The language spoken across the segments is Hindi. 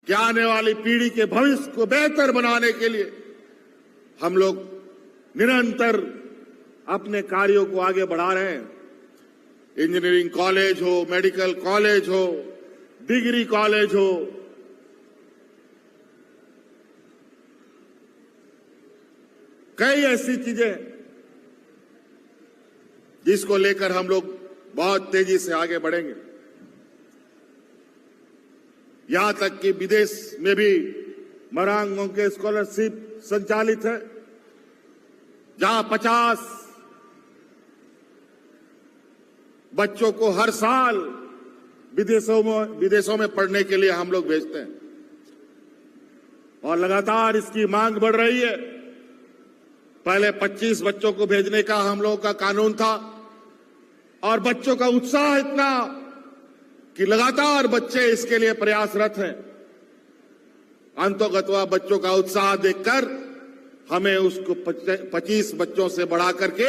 कि आने वाली पीढ़ी के भविष्य को बेहतर बनाने के लिए हम लोग निरंतर अपने कार्यों को आगे बढ़ा रहे हैं। इंजीनियरिंग कॉलेज हो, मेडिकल कॉलेज हो, डिग्री कॉलेज हो, कई ऐसी चीजें जिसको लेकर हम लोग बहुत तेजी से आगे बढ़ेंगे। यहां तक कि विदेश में भी मरांगों के स्कॉलरशिप संचालित है, जहां 50 बच्चों को हर साल विदेशों में पढ़ने के लिए हम लोग भेजते हैं और लगातार इसकी मांग बढ़ रही है। पहले 25 बच्चों को भेजने का हम लोगों का कानून था और बच्चों का उत्साह इतना कि लगातार बच्चे इसके लिए प्रयासरत हैं। अंतोगत्वा बच्चों का उत्साह देखकर हमें उसको 25 बच्चों से बढ़ा करके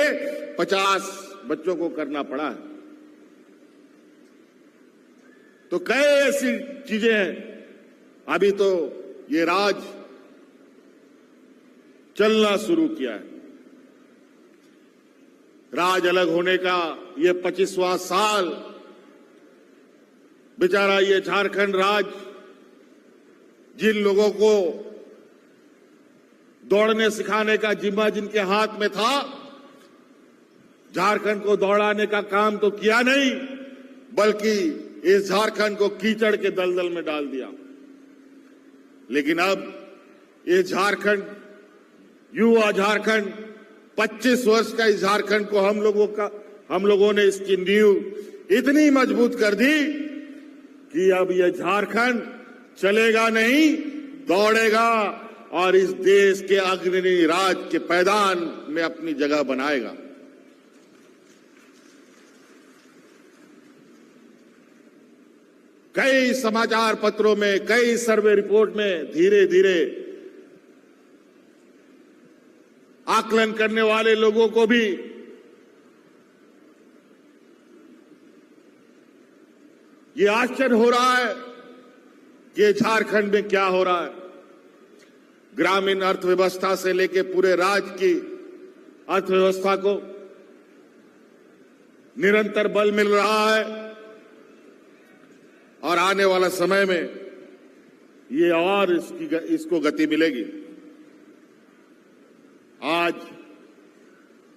50 बच्चों को करना पड़ा है। तो कई ऐसी चीजें हैं। अभी तो ये राज चलना शुरू किया है। राज अलग होने का ये 25वां साल बेचारा ये झारखंड राज जिन लोगों को दौड़ने सिखाने का जिम्मा जिनके हाथ में था, झारखंड को दौड़ाने का काम तो किया नहीं, बल्कि इस झारखंड को कीचड़ के दलदल में डाल दिया। लेकिन अब ये झारखंड, युवा झारखंड, 25 वर्ष का इस झारखंड को हम लोगों ने इसकी नींव इतनी मजबूत कर दी कि अब यह झारखंड चलेगा नहीं, दौड़ेगा और इस देश के अग्रणी राज्य के पैदान में अपनी जगह बनाएगा। कई समाचार पत्रों में, कई सर्वे रिपोर्ट में धीरे धीरे आकलन करने वाले लोगों को भी ये आश्चर्य हो रहा है कि झारखंड में क्या हो रहा है। ग्रामीण अर्थव्यवस्था से लेकर पूरे राज्य की अर्थव्यवस्था को निरंतर बल मिल रहा है और आने वाला समय में ये और इसको गति मिलेगी। आज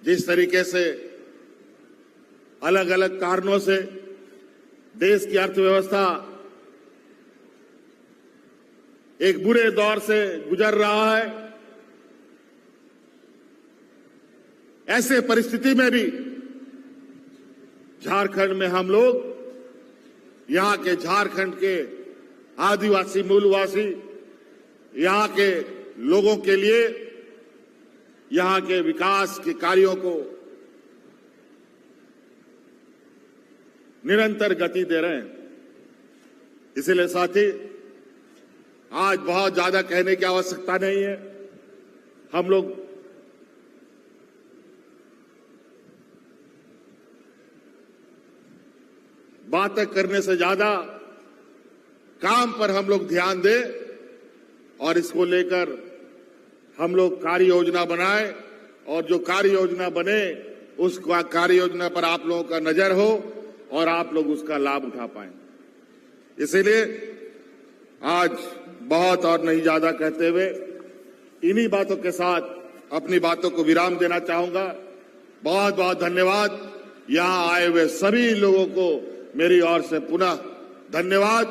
जिस तरीके से अलग अलग कारणों से देश की अर्थव्यवस्था एक बुरे दौर से गुजर रहा है, ऐसे परिस्थिति में भी झारखंड में हम लोग यहां के झारखंड के आदिवासी मूलवासी, यहां के लोगों के लिए यहां के विकास के कार्यों को निरंतर गति दे रहे हैं। इसलिए साथी, आज बहुत ज्यादा कहने की आवश्यकता नहीं है। हम लोग बातें करने से ज्यादा काम पर हम लोग ध्यान दें और इसको लेकर हम लोग कार्य योजना बनाएं और जो कार्य योजना बने उस कार्य योजना पर आप लोगों का नजर हो और आप लोग उसका लाभ उठा पाएं। इसीलिए आज बहुत और नहीं ज्यादा कहते हुए इन्हीं बातों के साथ अपनी बातों को विराम देना चाहूंगा। बहुत बहुत धन्यवाद। यहां आए हुए सभी लोगों को मेरी ओर से पुनः धन्यवाद।